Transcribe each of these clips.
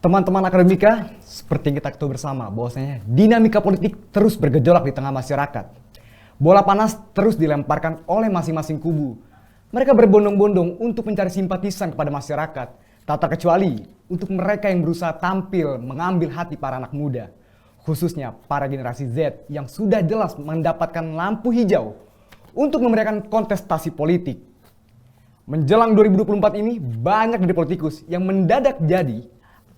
Teman-teman akademika, seperti yang kita ketahui bersama bahwasanya dinamika politik terus bergejolak di tengah masyarakat. Bola panas terus dilemparkan oleh masing-masing kubu. Mereka berbondong-bondong untuk mencari simpatisan kepada masyarakat, tak terkecuali untuk mereka yang berusaha tampil mengambil hati para anak muda, khususnya para generasi Z yang sudah jelas mendapatkan lampu hijau untuk memberikan kontestasi politik. Menjelang 2024 ini, banyak dari politikus yang mendadak jadi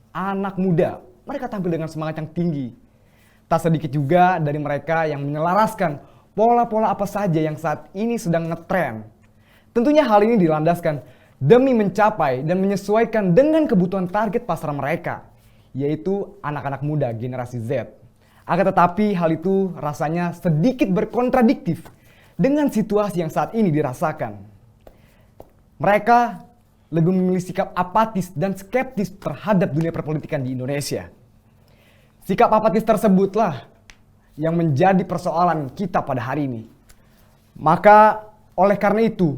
anak muda. Mereka tampil dengan semangat yang tinggi. Tak sedikit juga dari mereka yang menyelaraskan pola-pola apa saja yang saat ini sedang ngetren. Tentunya hal ini dilandaskan demi mencapai dan menyesuaikan dengan kebutuhan target pasar mereka, yaitu anak-anak muda generasi Z. Akan tetapi hal itu rasanya sedikit berkontradiktif dengan situasi yang saat ini dirasakan. Mereka lebih memilih sikap apatis dan skeptis terhadap dunia perpolitikan di Indonesia. Sikap apatis tersebutlah yang menjadi persoalan kita pada hari ini. Maka oleh karena itu,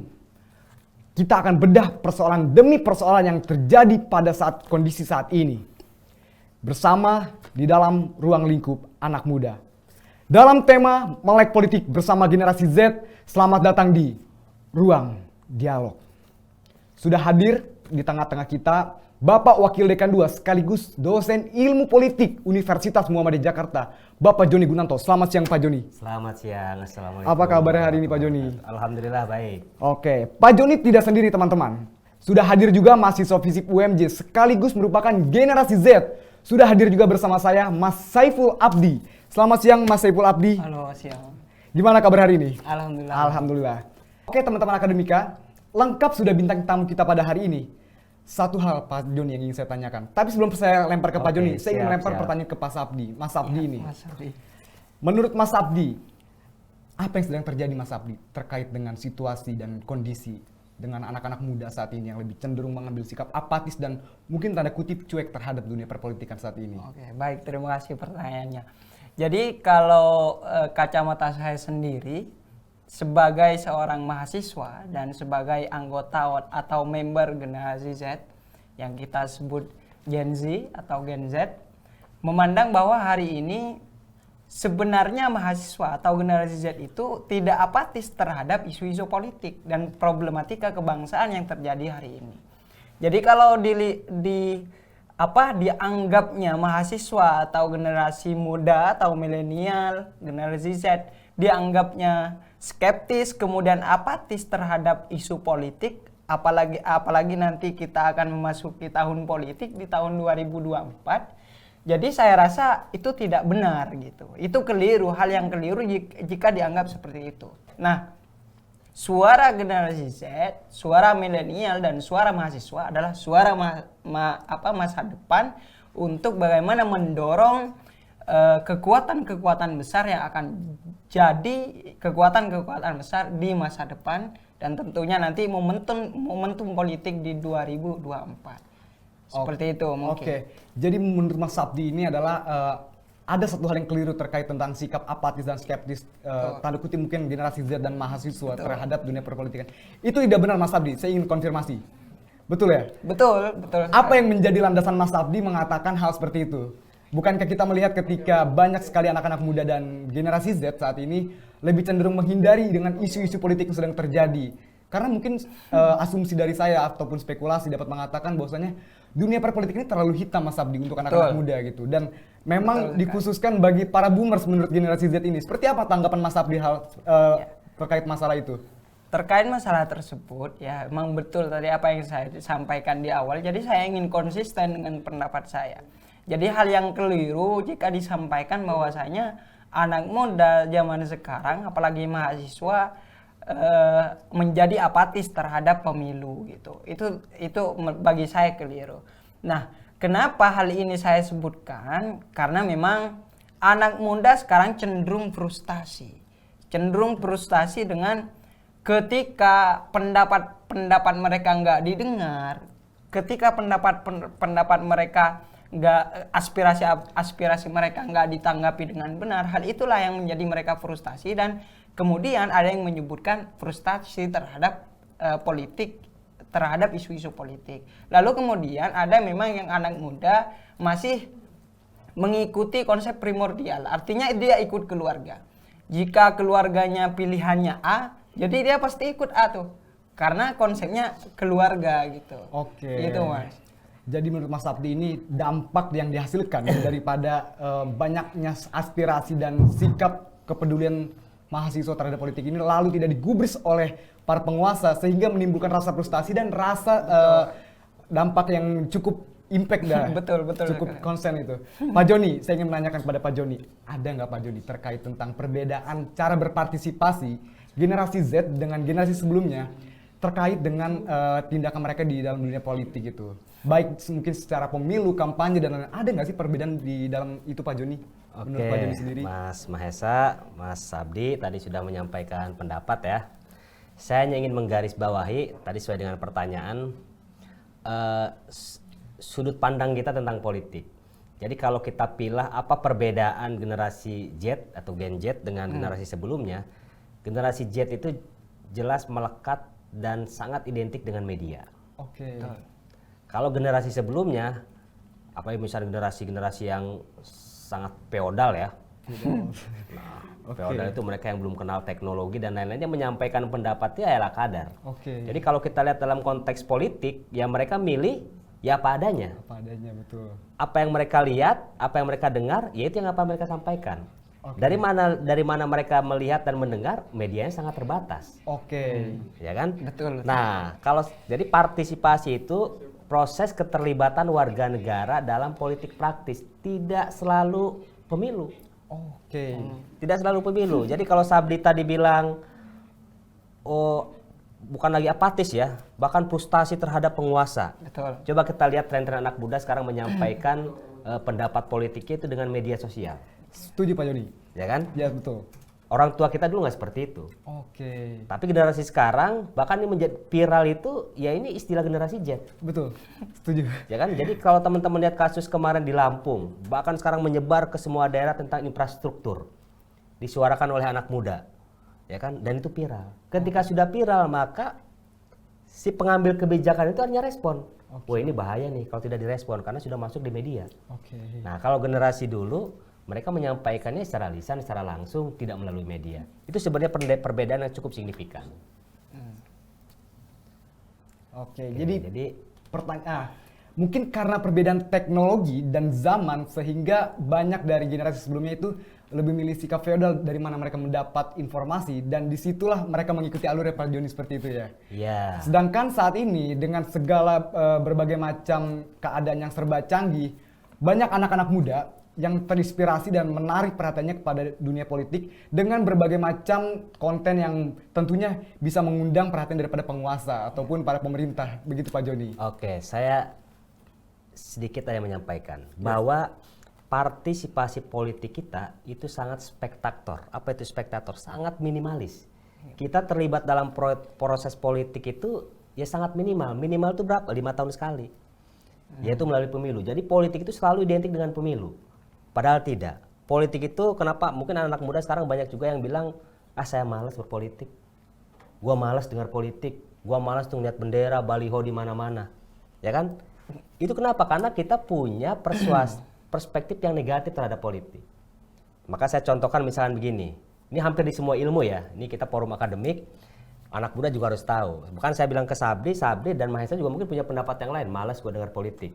kita akan bedah persoalan demi persoalan yang terjadi pada saat kondisi saat ini. Bersama di dalam ruang lingkup anak muda. Dalam tema Melek Politik bersama generasi Z, selamat datang di Ruang Dialog. Sudah hadir di tengah-tengah kita Bapak Wakil Dekan 2 sekaligus dosen ilmu politik Universitas Muhammadiyah Jakarta, Bapak Joni Gunanto. Selamat siang Pak Joni. Selamat siang, Assalamualaikum. Apa kabar hari ini Pak Joni? Alhamdulillah baik. Oke, Pak Joni tidak sendiri teman-teman. Sudah hadir juga mahasiswa FISIP UMJ sekaligus merupakan generasi Z. Sudah hadir juga bersama saya Mas Saiful Abdi. Selamat siang Mas Saiful Abdi. Halo, siang. Gimana kabar hari ini? Alhamdulillah. Alhamdulillah. Oke teman-teman akademika, lengkap sudah bintang tamu kita pada hari ini. Satu hal Pak Joni yang ingin saya tanyakan. Tapi sebelum saya lempar ke Pak Joni, saya ingin melempar pertanyaan ke Pak Sabdi. Mas Sabdi ini. Mas Abdi. Menurut Mas Sabdi, apa yang sedang terjadi Mas Sabdi terkait dengan situasi dan kondisi dengan anak-anak muda saat ini yang lebih cenderung mengambil sikap apatis dan mungkin tanda kutip cuek terhadap dunia perpolitikan saat ini? Oke, baik, terima kasih pertanyaannya. Jadi kalau kacamata saya sendiri sebagai seorang mahasiswa dan sebagai anggota atau member generasi Z yang kita sebut Gen Z atau Gen Z, memandang bahwa hari ini sebenarnya mahasiswa atau generasi Z itu tidak apatis terhadap isu-isu politik dan problematika kebangsaan yang terjadi hari ini. Jadi kalau dianggapnya mahasiswa atau generasi muda atau milenial, generasi Z dianggapnya skeptis kemudian apatis terhadap isu politik, apalagi nanti kita akan memasuki tahun politik di tahun 2024. Jadi saya rasa itu tidak benar gitu. Itu keliru, hal yang keliru jika dianggap seperti itu. Nah, suara generasi Z, suara milenial dan suara mahasiswa adalah suara masa depan untuk bagaimana mendorong kekuatan-kekuatan besar yang akan jadi kekuatan-kekuatan besar di masa depan dan tentunya nanti momentum politik di 2024. Seperti itu mungkin. Oke, jadi menurut Mas Sabdi ini adalah ada satu hal yang keliru terkait tentang sikap apatis dan skeptis tanda kutip mungkin generasi Z dan mahasiswa terhadap dunia perpolitikan. Itu tidak benar Mas Sabdi, saya ingin konfirmasi. Betul ya? Betul. Apa yang menjadi landasan Mas Sabdi mengatakan hal seperti itu? Bukankah kita melihat ketika banyak sekali anak-anak muda dan generasi Z saat ini lebih cenderung menghindari dengan isu-isu politik yang sedang terjadi? Karena mungkin asumsi dari saya ataupun spekulasi dapat mengatakan bahwasanya dunia perpolitik ini terlalu hitam Mas Abdi untuk anak-anak muda gitu. Dan memang dikhususkan bagi para boomers menurut generasi Z ini. Seperti apa tanggapan Mas Abdi terkait masalah itu? Terkait masalah tersebut, ya memang betul tadi apa yang saya sampaikan di awal. Jadi saya ingin konsisten dengan pendapat saya. Jadi hal yang keliru jika disampaikan bahwasanya anak muda zaman sekarang, apalagi mahasiswa, menjadi apatis terhadap pemilu gitu. Itu bagi saya keliru. Nah, kenapa hal ini saya sebutkan? Karena memang anak muda sekarang cenderung frustasi dengan ketika pendapat mereka nggak didengar, ketika pendapat mereka aspirasi mereka nggak ditanggapi dengan benar. Hal itulah yang menjadi mereka frustasi dan kemudian ada yang menyebutkan frustasi terhadap politik terhadap isu-isu politik. Lalu kemudian ada memang yang anak muda masih mengikuti konsep primordial, artinya dia ikut keluarga. Jika keluarganya pilihannya A, jadi dia pasti ikut A tuh, karena konsepnya keluarga gitu. Oke. Gitu Mas. Jadi menurut Mas Sabdi ini dampak yang dihasilkan daripada banyaknya aspirasi dan sikap kepedulian mahasiswa terhadap politik ini lalu tidak digubris oleh para penguasa sehingga menimbulkan rasa frustasi dan rasa dampak yang cukup impact dah. Betul Cukup sekali. konsen itu. Pak Joni, saya ingin menanyakan kepada Pak Joni, ada nggak Pak Joni terkait tentang perbedaan cara berpartisipasi generasi Z dengan generasi sebelumnya terkait dengan tindakan mereka di dalam dunia politik itu? Baik mungkin secara pemilu, kampanye dan lain-lain. Ada nggak sih perbedaan di dalam itu Pak Joni? Menurut Pak Joni sendiri? Mas Mahesa, Mas Sabdi tadi sudah menyampaikan pendapat ya. Saya hanya ingin menggarisbawahi tadi sesuai dengan pertanyaan sudut pandang kita tentang politik. Jadi kalau kita pilih apa perbedaan generasi Z atau Gen Z dengan generasi sebelumnya, generasi Z itu jelas melekat dan sangat identik dengan media. Oke. Kalau generasi sebelumnya, apalagi misalnya generasi yang sangat feodal ya. Feodal itu mereka yang belum kenal teknologi dan lain-lainnya menyampaikan pendapatnya ya kadar. Oke. Jadi kalau kita lihat dalam konteks politik, ya mereka milih ya apa adanya. Apa adanya, betul. Apa yang mereka lihat, apa yang mereka dengar, ya itu yang apa mereka sampaikan. Oke. Dari mana mereka melihat dan mendengar, medianya sangat terbatas. Oke. Ya kan? Betul. Nah, kalau jadi partisipasi itu proses keterlibatan warga negara dalam politik praktis, tidak selalu pemilu. Oke. Tidak selalu pemilu. Jadi kalau Sabdi tadi bilang oh bukan lagi apatis ya, bahkan frustasi terhadap penguasa. Betul. Coba kita lihat tren-tren anak muda sekarang menyampaikan pendapat politiknya itu dengan media sosial. Setuju Pak Joni? Ya kan? Ya betul. Orang tua kita dulu nggak seperti itu. Oke. Tapi generasi sekarang bahkan ini menjadi viral itu ya ini istilah generasi Z. Betul. Setuju. Ya kan? Jadi kalau teman-teman lihat kasus kemarin di Lampung, bahkan sekarang menyebar ke semua daerah tentang infrastruktur. Disuarakan oleh anak muda. Ya kan? Dan itu viral. Ketika sudah viral maka si pengambil kebijakan itu hanya respon. Wah, ini bahaya nih kalau tidak direspon karena sudah masuk di media. Oke. Nah, kalau generasi dulu mereka menyampaikannya secara lisan, secara langsung, tidak melalui media. Itu sebenarnya perbedaan yang cukup signifikan. Oke. Oke, Jadi pertanyaan, mungkin karena perbedaan teknologi dan zaman sehingga banyak dari generasi sebelumnya itu lebih milih sikap feodal dari mana mereka mendapat informasi dan disitulah mereka mengikuti alur Pak Joni seperti itu ya. Iya. Sedangkan saat ini dengan segala berbagai macam keadaan yang serba canggih, banyak anak-anak muda yang terinspirasi dan menarik perhatiannya kepada dunia politik dengan berbagai macam konten yang tentunya bisa mengundang perhatian daripada penguasa ataupun para pemerintah. Begitu Pak Joni. Oke, saya sedikit aja menyampaikan bahwa partisipasi politik kita itu sangat spektator. Apa itu spektator? Sangat minimalis. Kita terlibat dalam proses politik itu ya sangat minimal. Minimal itu berapa? 5 tahun sekali. Yaitu melalui pemilu. Jadi politik itu selalu identik dengan pemilu. Padahal tidak. Politik itu kenapa? Mungkin anak muda sekarang banyak juga yang bilang, saya malas berpolitik. Gua malas dengar politik. Gua malas tuh ngeliat bendera, baliho di mana-mana. Ya kan? Itu kenapa? Karena kita punya perspektif yang negatif terhadap politik. Maka saya contohkan misalnya begini. Ini hampir di semua ilmu ya. Ini kita forum akademik. Anak muda juga harus tahu. Bukan saya bilang ke Sabdi dan Mahesa juga mungkin punya pendapat yang lain. Malas gue dengar politik.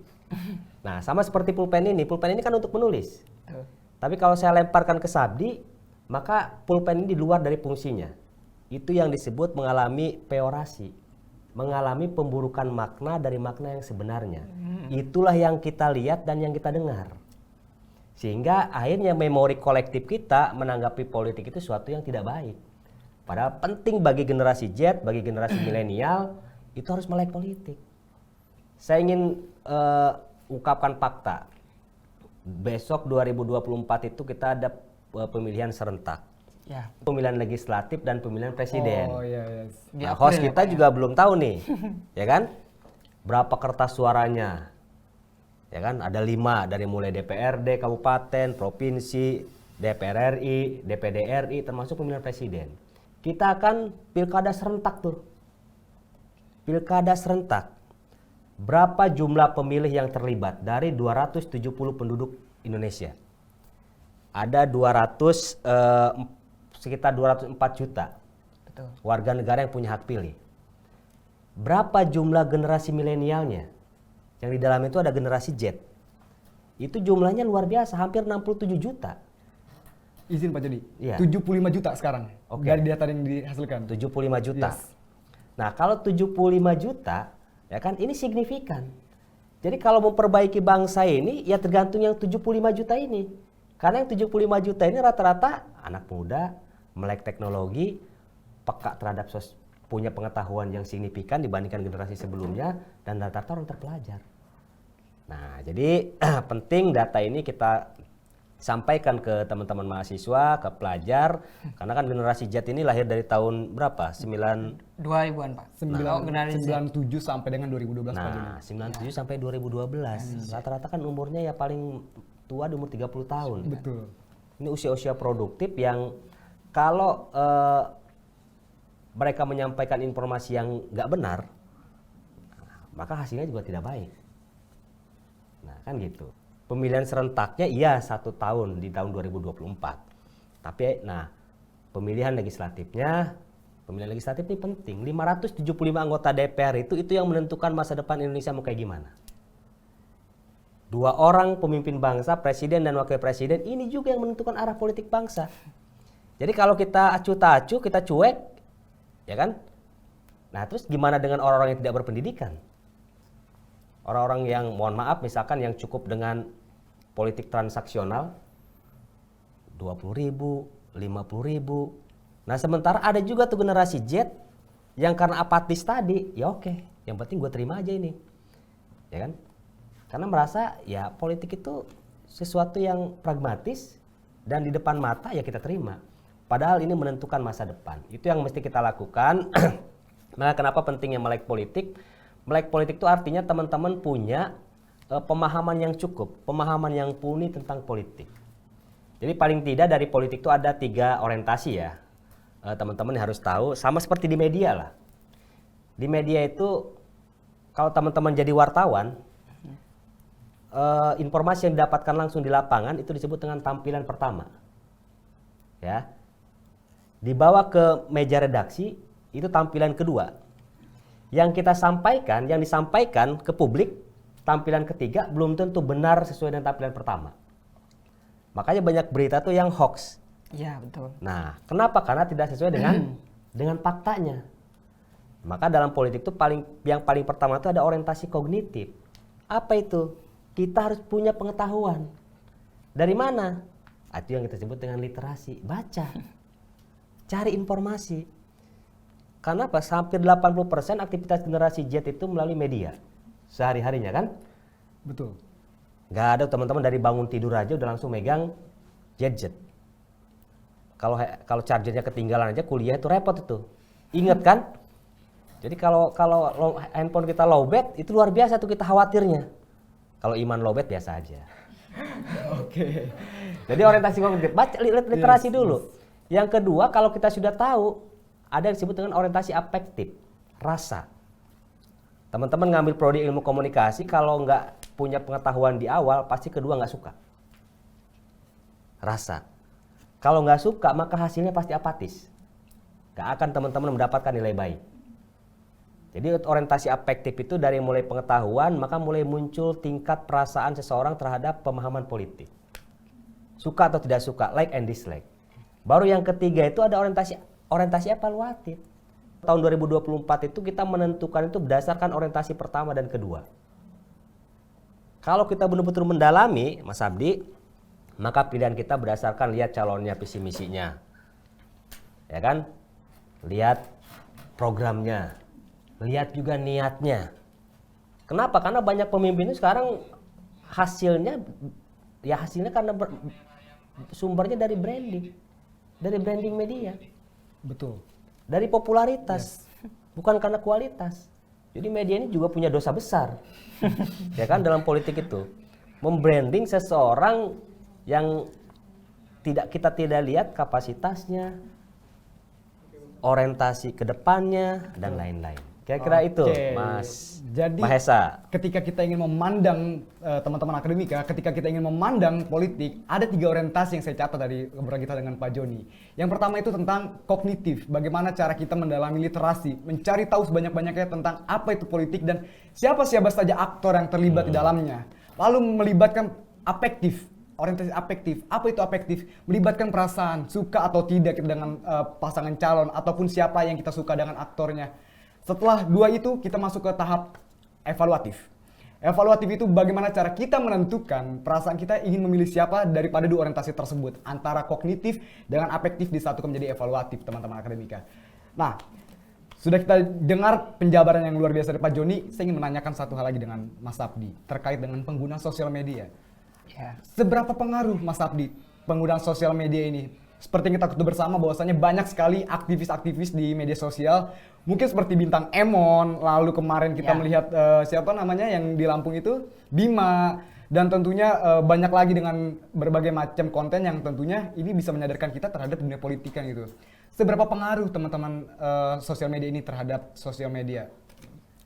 Nah, sama seperti pulpen ini. Pulpen ini kan untuk menulis. Tapi kalau saya lemparkan ke Sabdi, maka pulpen ini di luar dari fungsinya. Itu yang disebut mengalami peorasi. Mengalami pemburukan makna dari makna yang sebenarnya. Itulah yang kita lihat dan yang kita dengar. Sehingga akhirnya memori kolektif kita menanggapi politik itu sesuatu yang tidak baik. Padahal penting bagi generasi Z, bagi generasi milenial, itu harus melek politik. Saya ingin ungkapkan fakta. Besok 2024 itu kita ada pemilihan serentak. Ya. Pemilihan legislatif dan pemilihan presiden. Oh iya. Nah, host kita juga belum tahu nih, ya kan? Berapa kertas suaranya? Ya kan? Ada 5 dari mulai DPRD, kabupaten, provinsi, DPR RI, DPD RI, termasuk pemilihan presiden. Kita akan pilkada serentak tuh. pilkada serentak, berapa jumlah pemilih yang terlibat dari 270 penduduk Indonesia? Ada sekitar 204 juta Betul. warga negara yang punya hak pilih. Berapa jumlah generasi milenialnya? Yang di dalam itu ada generasi Z. Itu jumlahnya luar biasa, hampir 67 juta. Izin Pak Jody, Iya. 75 juta sekarang Oke. dari data yang dihasilkan. 75 juta. Yes. Nah, kalau 75 juta, ya kan ini signifikan. Jadi kalau memperbaiki bangsa ini, ya tergantung yang 75 juta ini. Karena yang 75 juta ini rata-rata anak muda, melek teknologi, peka terhadap punya pengetahuan yang signifikan dibandingkan generasi sebelumnya, dan rata-rata orang terpelajar. Nah, jadi penting data ini kita sampaikan ke teman-teman mahasiswa, ke pelajar, karena kan generasi Z ini lahir dari tahun berapa? 2000-an Pak. Oh, generasi Z. 97 sampai dengan 2012 Pak Jody. Nah, 97 sampai 2012. Rata-rata kan umurnya ya paling tua di umur 30 tahun. Betul. Ini usia-usia produktif yang kalau mereka menyampaikan informasi yang nggak benar, maka hasilnya juga tidak baik. Nah, kan gitu. Pemilihan serentaknya iya 1 tahun di tahun 2024. Tapi nah, pemilihan legislatif ini penting. 575 anggota DPR itu yang menentukan masa depan Indonesia mau kayak gimana. 2 orang pemimpin bangsa, presiden dan wakil presiden, ini juga yang menentukan arah politik bangsa. Jadi kalau kita acuh tak acuh, kita cuek, ya kan? Nah, terus gimana dengan orang-orang yang tidak berpendidikan? Orang-orang yang, mohon maaf, misalkan yang cukup dengan politik transaksional, 20.000, 50.000. Nah, sementara ada juga tuh generasi Z yang karena apatis tadi, ya oke, yang penting gue terima aja ini, ya kan? Karena merasa ya politik itu sesuatu yang pragmatis dan di depan mata ya kita terima. Padahal ini menentukan masa depan. Itu yang mesti kita lakukan. Nah, kenapa pentingnya melek politik? Melek politik itu artinya teman-teman punya pemahaman yang cukup, pemahaman yang mumpuni tentang politik. Jadi paling tidak dari politik itu ada 3 orientasi ya. Teman-teman harus tahu, sama seperti di media lah. Di media itu kalau teman-teman jadi wartawan, informasi yang didapatkan langsung di lapangan itu disebut dengan tampilan pertama. Ya. Dibawa ke meja redaksi itu tampilan kedua. Yang kita sampaikan, yang disampaikan ke publik, tampilan ketiga belum tentu benar sesuai dengan tampilan pertama. Makanya banyak berita tuh yang hoax. Iya, betul. Nah, kenapa? Karena tidak sesuai dengan faktanya. Maka dalam politik itu yang paling pertama itu ada orientasi kognitif. Apa itu? Kita harus punya pengetahuan. Dari mana? Itu yang kita sebut dengan literasi. Baca. Cari informasi. Karena apa? Hampir 80% aktivitas generasi Z itu melalui media. Sehari-harinya kan? Betul. Nggak ada teman-teman dari bangun tidur aja udah langsung megang gadget. Kalau chargernya ketinggalan aja kuliah itu repot itu. Ingat kan? Jadi kalau handphone kita lowbat itu luar biasa tuh kita khawatirnya. Kalau iman lowbat biasa aja. Oke. Jadi orientasi kognitif, baca literasi dulu. Yang kedua, kalau kita sudah tahu, ada yang disebut dengan orientasi afektif, rasa. Teman-teman ngambil prodi ilmu komunikasi, kalau nggak punya pengetahuan di awal, pasti kedua nggak suka. Rasa. Kalau nggak suka, maka hasilnya pasti apatis. Nggak akan teman-teman mendapatkan nilai baik. Jadi orientasi afektif itu dari mulai pengetahuan, maka mulai muncul tingkat perasaan seseorang terhadap pemahaman politik. Suka atau tidak suka, like and dislike. Baru yang ketiga itu ada orientasi evaluatif. Tahun 2024 itu kita menentukan itu berdasarkan orientasi pertama dan kedua. Kalau kita benar-benar mendalami, Mas Abdi, maka pilihan kita berdasarkan lihat calonnya, visi misinya. Ya kan? Lihat programnya. Lihat juga niatnya. Kenapa? Karena banyak pemimpin itu sekarang hasilnya karena sumbernya dari branding media. Betul. Dari popularitas, bukan karena kualitas. Jadi media ini juga punya dosa besar, ya kan dalam politik itu, membranding seseorang yang kita tidak lihat kapasitasnya, orientasi ke depannya dan lain-lain. Kira-kira itu, Oke. Mas Jadi Mahesa. ketika kita ingin memandang teman-teman akademika, ketika kita ingin memandang politik, ada 3 orientasi yang saya catat dari obrolan kita dengan Pak Joni. Yang pertama itu tentang kognitif, bagaimana cara kita mendalami literasi, mencari tahu sebanyak-banyaknya tentang apa itu politik dan siapa-siapa saja aktor yang terlibat di dalamnya. Lalu melibatkan afektif, orientasi afektif. Apa itu afektif? Melibatkan perasaan, suka atau tidak dengan pasangan calon ataupun siapa yang kita suka dengan aktornya. Setelah 2 itu kita masuk ke tahap evaluatif. Evaluatif itu bagaimana cara kita menentukan perasaan kita ingin memilih siapa daripada 2 orientasi tersebut. Antara kognitif dengan afektif disatukan menjadi evaluatif, teman-teman akademika. Nah, sudah kita dengar penjabaran yang luar biasa dari Pak Joni. Saya ingin menanyakan satu hal lagi dengan Mas Abdi terkait dengan pengguna sosial media. Ya. Seberapa pengaruh Mas Abdi penggunaan sosial media ini? Seperti yang kita ketahui bersama bahwasanya banyak sekali aktivis-aktivis di media sosial, mungkin seperti Bintang Emon, lalu kemarin kita melihat siapa namanya yang di Lampung itu, Bima, dan tentunya banyak lagi dengan berbagai macam konten yang tentunya ini bisa menyadarkan kita terhadap dunia politik kan gitu. Seberapa pengaruh teman-teman sosial media ini terhadap sosial media?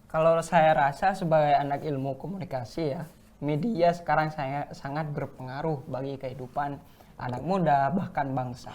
Kalau saya rasa sebagai anak ilmu komunikasi ya, media sekarang sangat berpengaruh bagi kehidupan anak muda bahkan bangsa.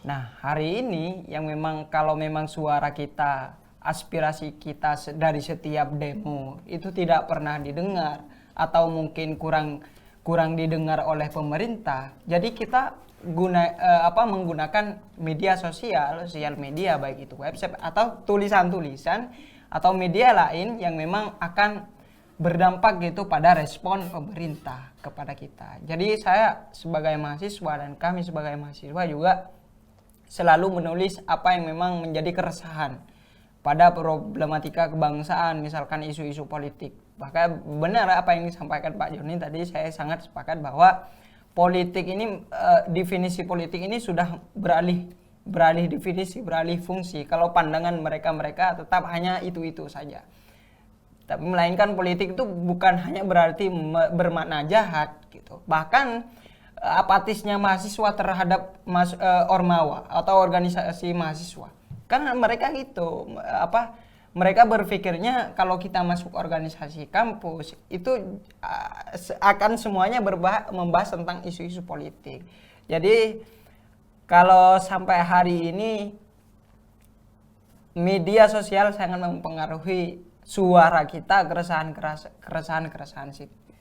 Nah, hari ini yang memang kalau memang suara kita, aspirasi kita dari setiap demo itu tidak pernah didengar atau mungkin kurang didengar oleh pemerintah. Jadi kita menggunakan media sosial media baik itu website atau tulisan-tulisan atau media lain yang memang akan berdampak gitu pada respon pemerintah kepada kita. Jadi saya sebagai mahasiswa dan kami sebagai mahasiswa juga selalu menulis apa yang memang menjadi keresahan pada problematika kebangsaan, misalkan isu-isu politik. Bahkan benar apa yang disampaikan Pak Joni tadi, saya sangat sepakat bahwa politik ini, definisi politik ini sudah beralih definisi, beralih fungsi. Kalau pandangan mereka tetap hanya itu-itu saja. Tapi melainkan politik itu bukan hanya berarti bermakna jahat gitu. Bahkan apatisnya mahasiswa terhadap ormawa atau organisasi mahasiswa. Kan mereka gitu, mereka berpikirnya kalau kita masuk organisasi kampus itu akan semuanya membahas tentang isu-isu politik. Jadi kalau sampai hari ini media sosial sangat mempengaruhi suara kita, keresahan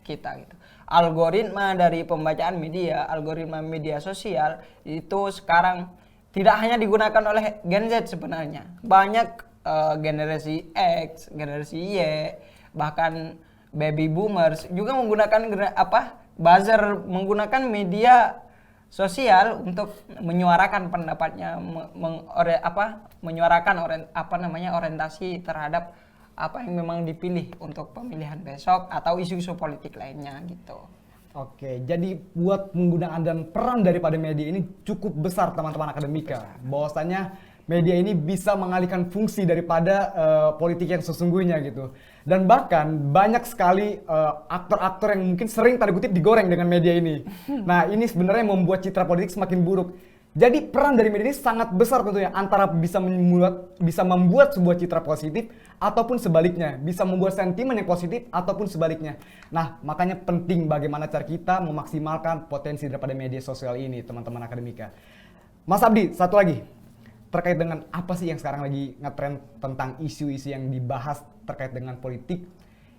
kita gitu. Algoritma dari pembacaan media, algoritma media sosial itu sekarang tidak hanya digunakan oleh Gen Z sebenarnya. Banyak generasi X, generasi Y, bahkan baby boomers juga menggunakan buzzer, menggunakan media sosial untuk menyuarakan pendapatnya, menyuarakan orientasi terhadap apa yang memang dipilih untuk pemilihan besok atau isu-isu politik lainnya gitu. Oke, jadi buat penggunaan dan peran daripada media ini cukup besar teman-teman akademika. Bahwasanya media ini bisa mengalihkan fungsi daripada politik yang sesungguhnya gitu. Dan bahkan banyak sekali aktor-aktor yang mungkin sering tanda kutip digoreng dengan media ini. Nah, ini sebenarnya membuat citra politik semakin buruk. Jadi peran dari media ini sangat besar tentunya, antara bisa membuat sebuah citra positif ataupun sebaliknya, bisa membuat sentimen yang positif ataupun sebaliknya. Nah, makanya penting bagaimana cara kita memaksimalkan potensi daripada media sosial ini, teman-teman akademika. Mas Abdi, satu lagi terkait dengan apa sih yang sekarang lagi ngetrend tentang isu-isu yang dibahas terkait dengan politik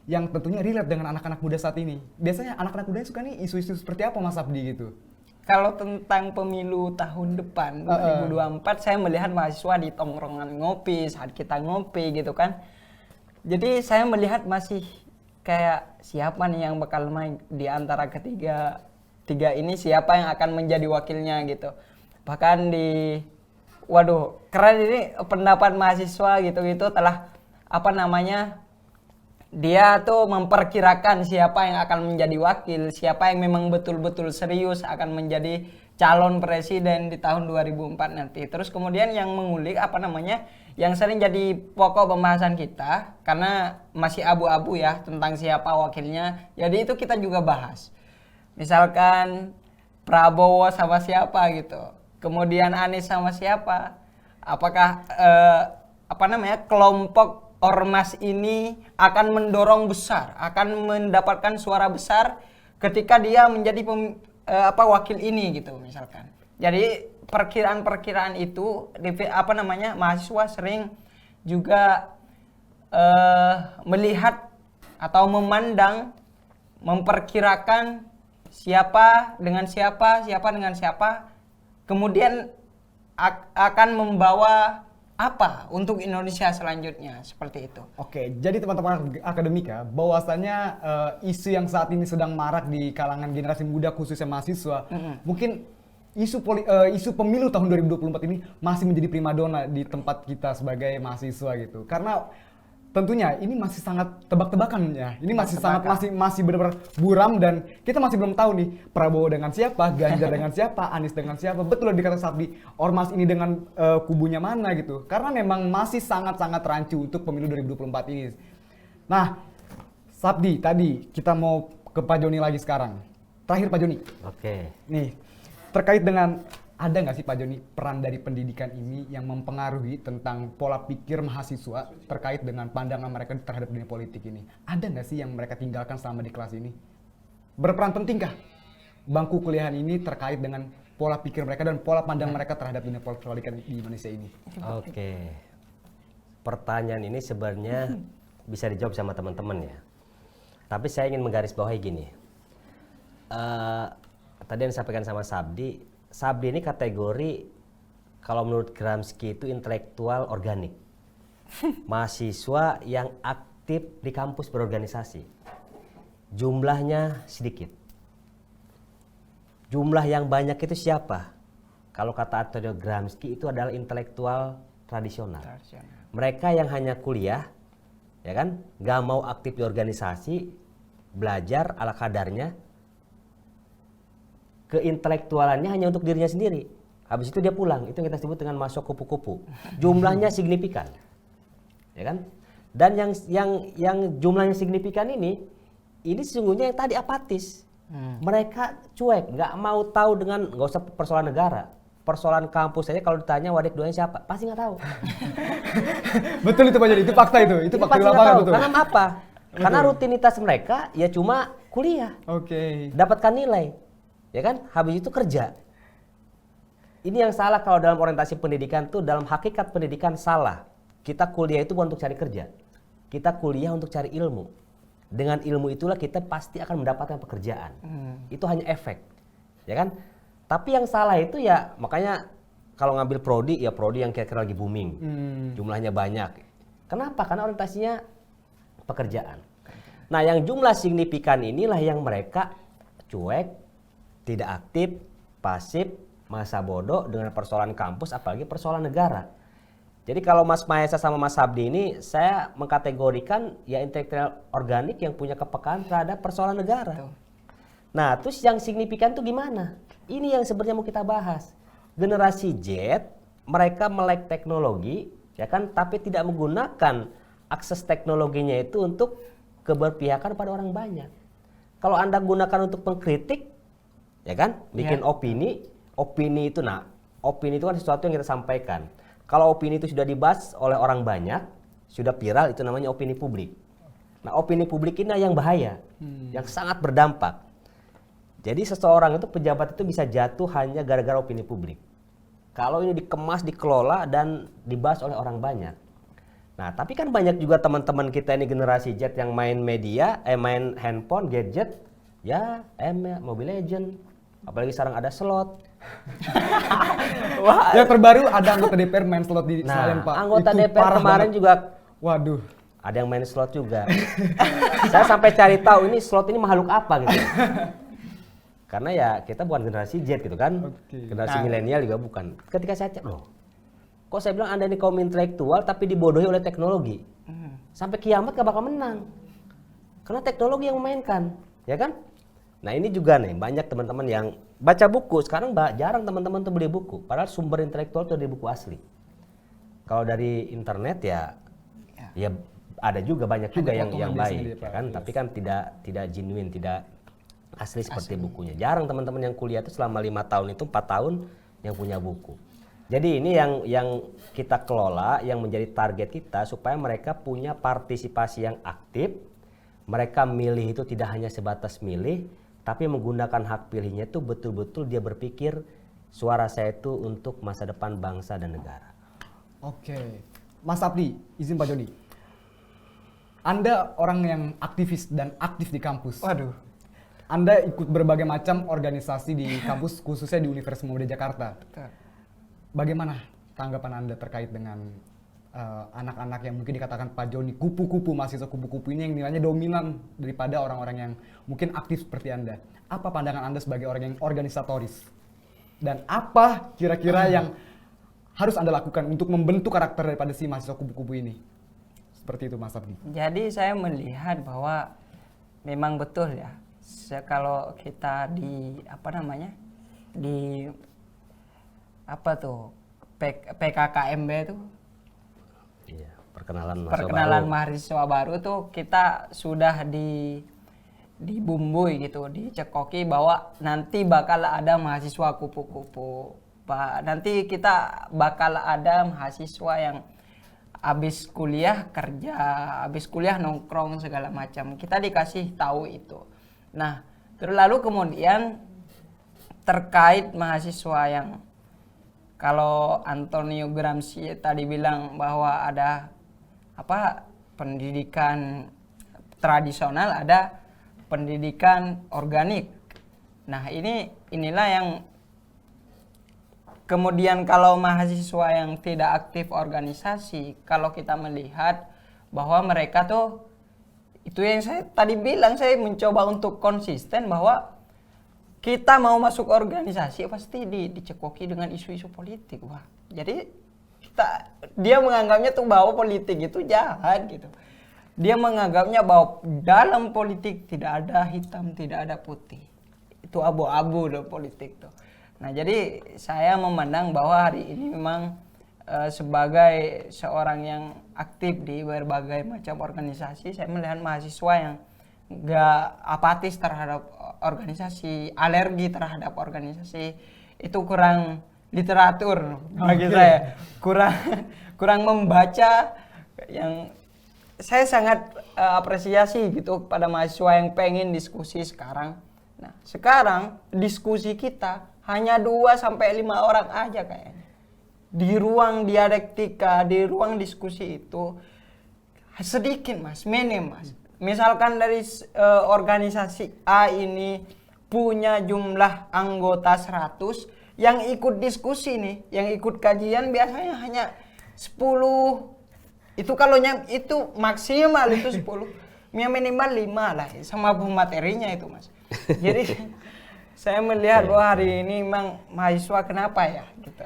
yang tentunya relate dengan anak-anak muda saat ini. Biasanya anak-anak muda suka nih isu-isu seperti apa, Mas Abdi gitu? Kalau tentang pemilu tahun depan 2024, saya melihat mahasiswa di tongkrongan ngopi saat kita ngopi gitu kan. Jadi saya melihat masih kayak siapa nih yang bakal main di antara tiga ini, siapa yang akan menjadi wakilnya gitu. Bahkan keren ini pendapat mahasiswa gitu telah dia tuh memperkirakan siapa yang akan menjadi wakil, siapa yang memang betul-betul serius akan menjadi calon presiden di tahun 2004 nanti. Terus kemudian yang mengulik yang sering jadi pokok pembahasan kita, karena masih abu-abu ya tentang siapa wakilnya, jadi itu kita juga bahas. Misalkan Prabowo sama siapa gitu, kemudian Anies sama siapa, apakah kelompok ormas ini akan mendorong besar, akan mendapatkan suara besar ketika dia menjadi wakil ini gitu misalkan. Jadi perkiraan-perkiraan itu mahasiswa sering juga melihat atau memandang, memperkirakan siapa dengan siapa, kemudian akan membawa apa untuk Indonesia selanjutnya, seperti itu. Oke, jadi teman-teman akademika, bahwasanya isu yang saat ini sedang marak di kalangan generasi muda khususnya mahasiswa, mungkin isu pemilu tahun 2024 ini masih menjadi primadona di tempat kita sebagai mahasiswa gitu. Karena tentunya ini masih sangat tebak-tebakan ya. Ini masih benar-benar buram dan kita masih belum tahu nih Prabowo dengan siapa, Ganjar dengan siapa, Anies dengan siapa. Betul dikata Sabdi, ormas ini dengan kubunya mana gitu. Karena memang masih sangat-sangat rancu untuk pemilu 2024 ini. Nah, Sabdi tadi kita mau ke Pak Joni lagi sekarang. Terakhir Pak Joni. Oke. Nih, terkait dengan ada nggak sih Pak Joni peran dari pendidikan ini yang mempengaruhi tentang pola pikir mahasiswa terkait dengan pandangan mereka terhadap dunia politik ini? Ada nggak sih yang mereka tinggalkan selama di kelas ini? Berperan pentingkah bangku kuliahan ini terkait dengan pola pikir mereka dan pola pandang mereka terhadap dunia politik di Indonesia ini? Oke. Pertanyaan ini sebenarnya bisa dijawab sama teman-teman ya. Tapi saya ingin menggarisbawahi gini. Tadi yang disampaikan sama Sabdi ini kategori kalau menurut Gramsci itu intelektual organik. Mahasiswa yang aktif di kampus berorganisasi. Jumlahnya sedikit. Jumlah yang banyak itu siapa? Kalau kata Antonio Gramsci itu adalah intelektual tradisional. Mereka yang hanya kuliah, ya kan, nggak mau aktif di organisasi, belajar ala kadarnya, keintelektualannya hanya untuk dirinya sendiri. Habis itu dia pulang, itu yang kita sebut dengan masuk kupu-kupu. Jumlahnya signifikan, ya kan? Dan yang jumlahnya signifikan ini sesungguhnya yang tadi apatis. Mereka cuek, nggak mau tahu dengan, nggak usah persoalan negara, persoalan kampus saja kalau ditanya wadik doanya siapa, pasti nggak tahu. Betul itu Pak Joni, itu fakta itu fakta di lapangan betul. Karena apa? Karena rutinitas mereka ya cuma kuliah, dapatkan nilai. Ya kan, habis itu kerja. Ini yang salah kalau dalam orientasi pendidikan tuh, dalam hakikat pendidikan salah. Kita kuliah itu bukan untuk cari kerja. Kita kuliah untuk cari ilmu. Dengan ilmu itulah kita pasti akan mendapatkan pekerjaan. Itu hanya efek. Ya kan? Tapi yang salah itu ya, makanya kalau ngambil prodi, ya prodi yang kira-kira lagi booming. Jumlahnya banyak. Kenapa? Karena orientasinya pekerjaan. Nah, yang jumlah signifikan inilah yang mereka cuek, tidak aktif, pasif, masa bodoh dengan persoalan kampus, apalagi persoalan negara. Jadi kalau Mas Mahesa sama Mas Sabdi ini, saya mengkategorikan ya intelektual organik yang punya kepekaan terhadap persoalan negara. Nah, terus yang signifikan itu gimana? Ini yang sebenarnya mau kita bahas. Generasi Z, mereka melek teknologi, ya kan, tapi tidak menggunakan akses teknologinya itu untuk keberpihakan pada orang banyak. Kalau Anda gunakan untuk mengkritik, ya kan, bikin opini itu, opini itu kan sesuatu yang kita sampaikan. Kalau opini itu sudah dibahas oleh orang banyak, sudah viral, itu namanya opini publik. Nah, opini publik ini yang bahaya, yang sangat berdampak. Jadi seseorang itu, pejabat itu bisa jatuh hanya gara-gara opini publik. Kalau ini dikemas, dikelola, dan dibahas oleh orang banyak. Nah, tapi kan banyak juga teman-teman kita ini generasi Z yang main media, main handphone, gadget, ya, Mobile Legends. Apalagi sekarang ada slot. Wah, yang terbaru ada anggota DPR main slot di Senayan, Pak. Anggota itu DPR kemarin banget. Juga, waduh, ada yang main slot juga. Saya sampai cari tahu ini slot ini makhluk apa gitu. Karena ya kita bukan generasi Z gitu kan, generasi milenial juga bukan. Ketika saya cek, loh, kok saya bilang Anda ini kaum intelektual tapi dibodohi oleh teknologi. Sampai kiamat gak bakal menang. Karena teknologi yang memainkan, ya kan? Nah, ini juga nih, banyak teman-teman yang baca buku. Sekarang jarang teman-teman tuh beli buku. Padahal sumber intelektual itu dari buku asli. Kalau dari internet ya ada juga, banyak juga yang baik. Ya kan? Tapi kan tidak genuine, tidak asli seperti bukunya. Jarang teman-teman yang kuliah itu selama 5 tahun itu 4 tahun yang punya buku. Jadi ini yang kita kelola, yang menjadi target kita supaya mereka punya partisipasi yang aktif. Mereka milih itu tidak hanya sebatas milih, tapi menggunakan hak pilihnya itu betul-betul dia berpikir suara saya itu untuk masa depan bangsa dan negara. Oke, Mas Abdi, izin Pak Joni. Anda orang yang aktivis dan aktif di kampus. Waduh. Anda ikut berbagai macam organisasi di kampus, khususnya di Universitas Muhammadiyah Jakarta. Betul. Bagaimana tanggapan Anda terkait dengan anak-anak yang mungkin dikatakan Pak Joni, kupu-kupu, mahasiswa kupu-kupu ini yang nilainya dominan daripada orang-orang yang mungkin aktif seperti Anda? Apa pandangan Anda sebagai orang yang organisatoris? Dan apa kira-kira yang harus Anda lakukan untuk membentuk karakter daripada si mahasiswa kupu-kupu ini? Seperti itu Mas Abdi. Jadi saya melihat bahwa memang betul ya. Kalau kita di PKKMB itu Iya, perkenalan mahasiswa baru tuh kita sudah dibumbui gitu, dicekoki bahwa nanti bakal ada mahasiswa kupu-kupu. Nanti kita bakal ada mahasiswa yang habis kuliah kerja, habis kuliah nongkrong segala macam. Kita dikasih tahu itu. Nah, terus lalu kemudian terkait mahasiswa yang kalau Antonio Gramsci tadi bilang bahwa ada pendidikan tradisional, ada pendidikan organik. Nah, inilah yang kemudian kalau mahasiswa yang tidak aktif organisasi, kalau kita melihat bahwa mereka tuh itu yang saya tadi bilang, saya mencoba untuk konsisten bahwa kita mau masuk organisasi pasti dicekoki dengan isu-isu politik. Wah, jadi dia menganggapnya tuh bahwa politik itu jahat gitu. Dia menganggapnya bahwa dalam politik tidak ada hitam, tidak ada putih. Itu abu-abu dalam politik tuh. Nah, jadi saya memandang bahwa hari ini memang sebagai seorang yang aktif di berbagai macam organisasi, saya melihat mahasiswa yang nggak apatis terhadap organisasi, alergi terhadap organisasi, itu kurang literatur bagi saya, kurang membaca. Yang saya sangat apresiasi gitu pada mahasiswa yang pengen diskusi sekarang. Nah, sekarang diskusi kita hanya 2-5 orang aja kayaknya. Di ruang dialektika, di ruang diskusi itu sedikit Mas, minim Mas. Misalkan dari organisasi A ini punya jumlah anggota 100, yang ikut diskusi nih, yang ikut kajian biasanya hanya 10. Itu kalau itu maksimal itu 10. Minimal 5 lah sama materinya itu Mas. Jadi saya melihat bahwa hari ini memang mahasiswa kenapa ya gitu.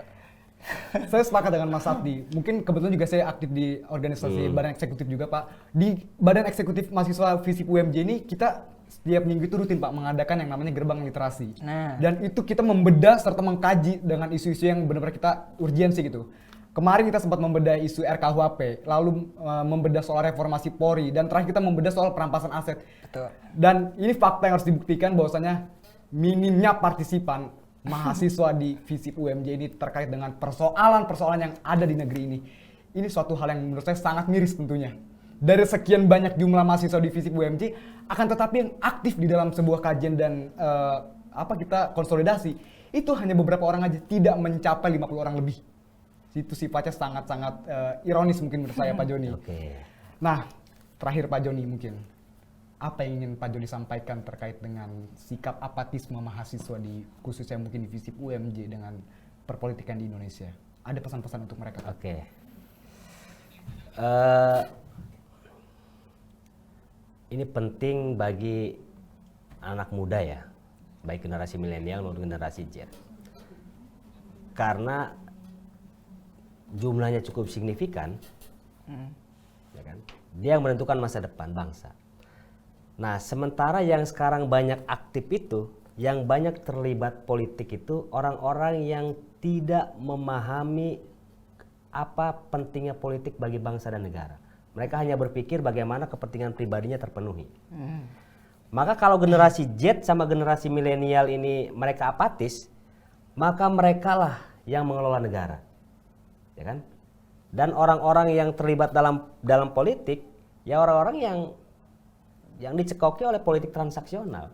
Saya sepakat dengan Mas Abdi. Mungkin kebetulan juga saya aktif di organisasi badan eksekutif juga Pak. Di badan eksekutif mahasiswa FISIP UMJ ini kita setiap minggu itu rutin Pak mengadakan yang namanya gerbang literasi. Nah. Dan itu kita membedah serta mengkaji dengan isu-isu yang benar-benar kita urgensi gitu. Kemarin kita sempat membedah isu RKUHP, lalu membedah soal reformasi Polri, dan terakhir kita membedah soal perampasan aset. Betul. Dan ini fakta yang harus dibuktikan bahwasanya minimnya partisipan mahasiswa di FISIP UMJ ini terkait dengan persoalan-persoalan yang ada di negeri ini. Ini suatu hal yang menurut saya sangat miris tentunya. Dari sekian banyak jumlah mahasiswa di FISIP UMJ, akan tetapi yang aktif di dalam sebuah kajian dan kita konsolidasi, itu hanya beberapa orang aja, tidak mencapai 50 orang lebih. Itu sifatnya sangat-sangat ironis mungkin menurut saya Pak Joni. Nah, terakhir Pak Joni mungkin, apa yang ingin Pak Joni sampaikan terkait dengan sikap apatisme mahasiswa di khususnya mungkin di FISIP UMJ dengan perpolitikan di Indonesia? Ada pesan-pesan untuk mereka? Ini penting bagi anak muda ya, baik generasi milenial maupun generasi Z. Karena jumlahnya cukup signifikan, ya kan? Dia yang menentukan masa depan bangsa. Nah, sementara yang sekarang banyak aktif itu, yang banyak terlibat politik itu orang-orang yang tidak memahami apa pentingnya politik bagi bangsa dan negara. Mereka hanya berpikir bagaimana kepentingan pribadinya terpenuhi. Maka kalau generasi Z sama generasi milenial ini mereka apatis, maka mereka lah yang mengelola negara. ya kan? Dan orang-orang yang terlibat dalam politik, ya orang-orang yang dicekoki oleh politik transaksional.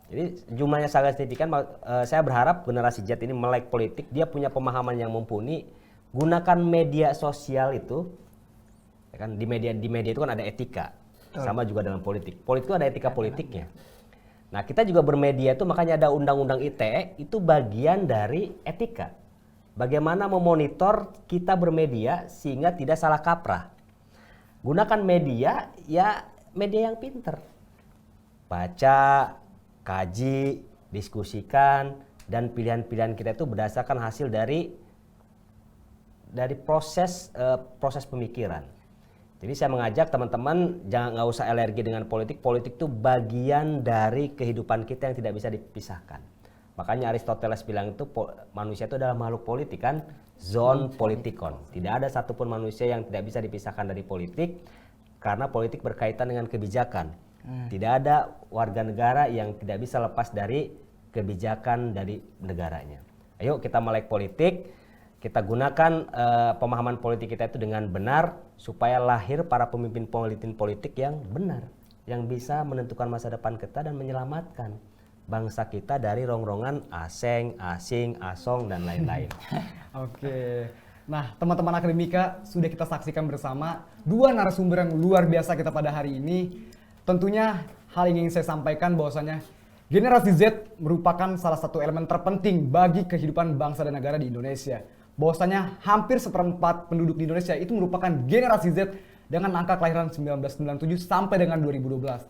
Jadi jumlahnya sangat signifikan. Saya berharap generasi Z ini melek politik, dia punya pemahaman yang mumpuni, gunakan media sosial itu, ya kan? Di media itu kan ada etika, sama juga dalam politik. Politik itu ada etika politiknya. Nah, kita juga bermedia itu, makanya ada undang-undang ITE, itu bagian dari etika. Bagaimana memonitor kita bermedia sehingga tidak salah kaprah. Gunakan media, ya media yang pinter. Baca, kaji, diskusikan, dan pilihan-pilihan kita itu berdasarkan hasil dari proses pemikiran. Jadi saya mengajak teman-teman nggak usah alergi dengan politik. Politik itu bagian dari kehidupan kita yang tidak bisa dipisahkan. Makanya Aristoteles bilang itu manusia itu adalah makhluk politik kan, zoon politikon. Tidak ada satupun manusia yang tidak bisa dipisahkan dari politik, karena politik berkaitan dengan kebijakan. Tidak ada warga negara yang tidak bisa lepas dari kebijakan dari negaranya. Ayo kita melek politik. Kita gunakan pemahaman politik kita itu dengan benar supaya lahir para pemimpin politik yang benar, yang bisa menentukan masa depan kita dan menyelamatkan bangsa kita dari rongrongan asing, asong, dan lain-lain. Oke. Nah, teman-teman akademika, sudah kita saksikan bersama dua narasumber yang luar biasa kita pada hari ini. Tentunya hal yang ingin saya sampaikan bahwasanya generasi Z merupakan salah satu elemen terpenting bagi kehidupan bangsa dan negara di Indonesia. Bahwasanya hampir seperempat penduduk di Indonesia itu merupakan generasi Z dengan angka kelahiran 1997 sampai dengan 2012.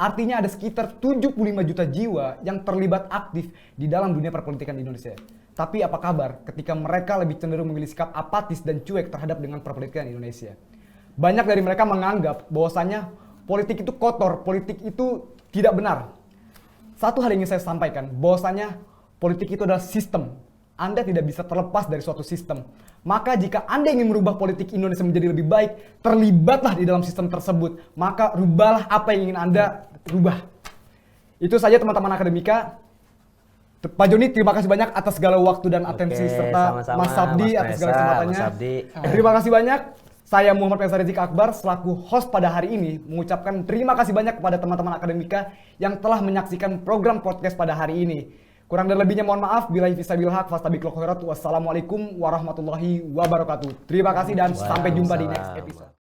Artinya ada sekitar 75 juta jiwa yang terlibat aktif di dalam dunia perpolitikan di Indonesia. Tapi apa kabar ketika mereka lebih cenderung memilih sikap apatis dan cuek terhadap dengan perpolitikan di Indonesia? Banyak dari mereka menganggap bahwasanya politik itu kotor, politik itu tidak benar. Satu hal yang ingin saya sampaikan, bahwasanya politik itu adalah sistem. Anda tidak bisa terlepas dari suatu sistem. Maka jika Anda ingin merubah politik Indonesia menjadi lebih baik, terlibatlah di dalam sistem tersebut. Maka rubahlah apa yang ingin Anda rubah. Itu saja teman-teman akademika. Pak Joni, terima kasih banyak atas segala waktu dan atensi, serta sama-sama, Mas Sabdi Mas atas segala Reza, kesempatannya. Mas Sabdi. Terima kasih banyak. Saya Muhammad Faisal Rizik Akbar selaku host pada hari ini mengucapkan terima kasih banyak kepada teman-teman akademika yang telah menyaksikan program podcast pada hari ini. Kurang dan lebihnya mohon maaf. Billahi fisabilil haq fastabiqul khairat. Wassalamualaikum warahmatullahi wabarakatuh. Terima kasih dan sampai jumpa di next episode.